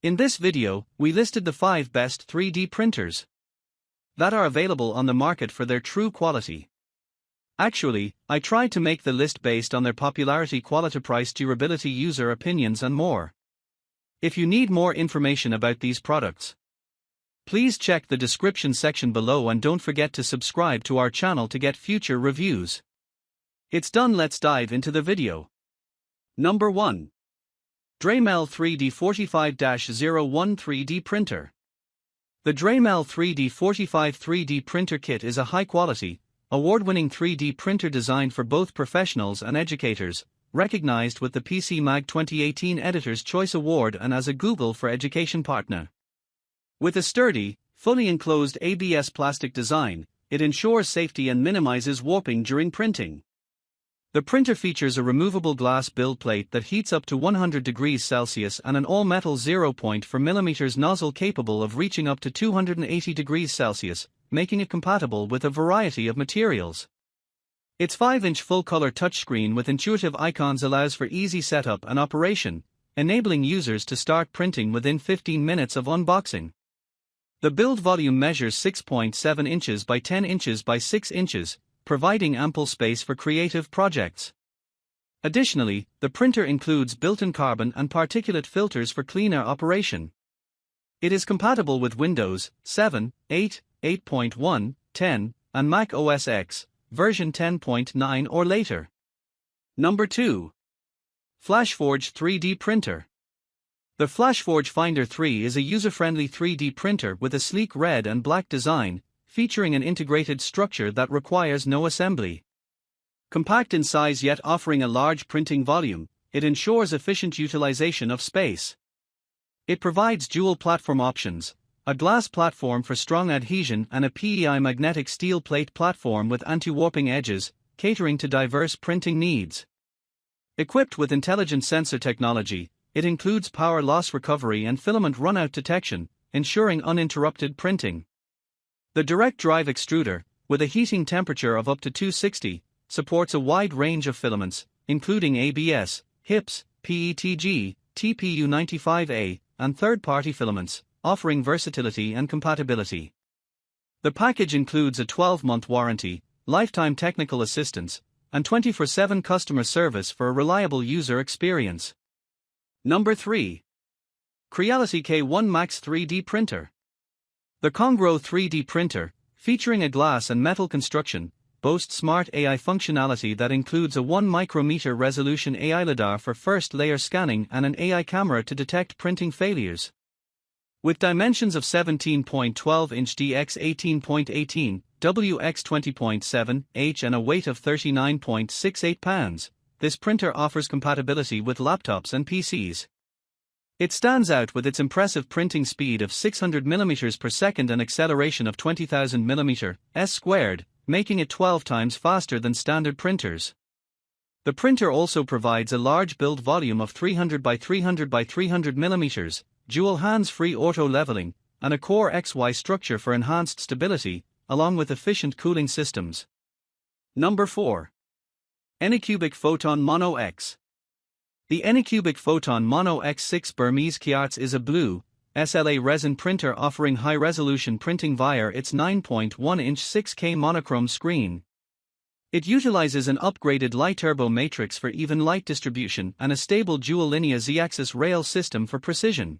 In this video, we listed the 5 best 3D printers that are available on the market for their true quality. Actually, I tried to make the list based on their popularity, quality, price, durability, user opinions and more. If you need more information about these products, please check the description section below and don't forget to subscribe to our channel to get future reviews. It's done, let's dive into the video. Number 1. Dremel 3D45-01 3D Printer. The Dremel 3D45 3D Printer Kit is a high-quality, award-winning 3D printer designed for both professionals and educators, recognized with the PC Mag 2018 Editor's Choice Award and as a Google for Education partner. With a sturdy, fully enclosed ABS plastic design, it ensures safety and minimizes warping during printing. The printer features a removable glass build plate that heats up to 100 degrees Celsius and an all-metal 0.4 mm nozzle capable of reaching up to 280 degrees Celsius, making it compatible with a variety of materials. Its 5-inch full-color touchscreen with intuitive icons allows for easy setup and operation, enabling users to start printing within 15 minutes of unboxing. The build volume measures 6.7 inches by 10 inches by 6 inches, providing ample space for creative projects. Additionally, the printer includes built-in carbon and particulate filters for cleaner operation. It is compatible with Windows 7, 8, 8.1, 10, and Mac OS X, version 10.9 or later. Number 2. FlashForge 3D Printer. The FlashForge Finder 3 is a user-friendly 3D printer with a sleek red and black design, featuring an integrated structure that requires no assembly. Compact in size yet offering a large printing volume, it ensures efficient utilization of space. It provides dual platform options, a glass platform for strong adhesion and a PEI magnetic steel plate platform with anti-warping edges, catering to diverse printing needs. Equipped with intelligent sensor technology, it includes power loss recovery and filament runout detection, ensuring uninterrupted printing. The direct drive extruder, with a heating temperature of up to 260, supports a wide range of filaments, including ABS, HIPS, PETG, TPU95A, and third-party filaments, offering versatility and compatibility. The package includes a 12-month warranty, lifetime technical assistance, and 24/7 customer service for a reliable user experience. Number 3. Creality K1 Max 3D Printer. The Congro 3D printer, featuring a glass and metal construction, boasts smart AI functionality that includes a 1 micrometer resolution AI LiDAR for first-layer scanning and an AI camera to detect printing failures. With dimensions of 17.12-inch dx 18.18, wx 20.7 h and a weight of 39.68 pounds, this printer offers compatibility with laptops and PCs. It stands out with its impressive printing speed of 600 mm per second and acceleration of 20,000 mm², making it 12 times faster than standard printers. The printer also provides a large build volume of 300 by 300 by 300 mm, dual hands-free auto leveling, and a Core XY structure for enhanced stability, along with efficient cooling systems. Number 4. Anycubic Photon Mono X. The Anycubic Photon Mono X6 Burmese Kiarts is a blue, SLA resin printer offering high-resolution printing via its 9.1-inch 6K monochrome screen. It utilizes an upgraded light turbo matrix for even light distribution and a stable dual-linear Z-axis rail system for precision.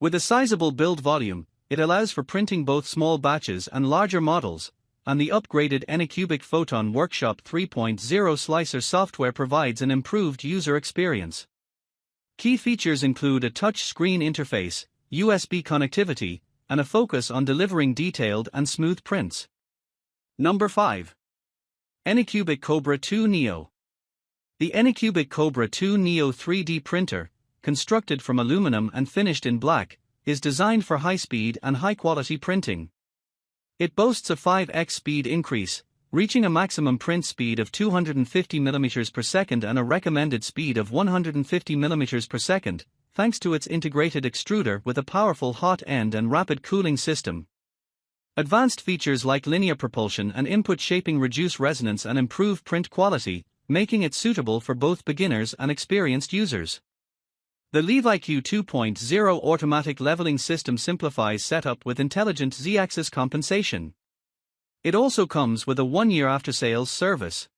With a sizable build volume, it allows for printing both small batches and larger models, and the upgraded Anycubic Photon Workshop 3.0 slicer software provides an improved user experience. Key features include a touch screen interface, USB connectivity, and a focus on delivering detailed and smooth prints. Number 5. Anycubic Kobra 2 Neo. The Anycubic Kobra 2 Neo 3D printer, constructed from aluminum and finished in black, is designed for high-speed and high-quality printing. It boasts a 5x speed increase, reaching a maximum print speed of 250 mm per second and a recommended speed of 150 mm per second, thanks to its integrated extruder with a powerful hot end and rapid cooling system. Advanced features like linear propulsion and input shaping reduce resonance and improve print quality, making it suitable for both beginners and experienced users. The LeviQ 2.0 automatic leveling system simplifies setup with intelligent Z-axis compensation. It also comes with a 1-year after-sales service.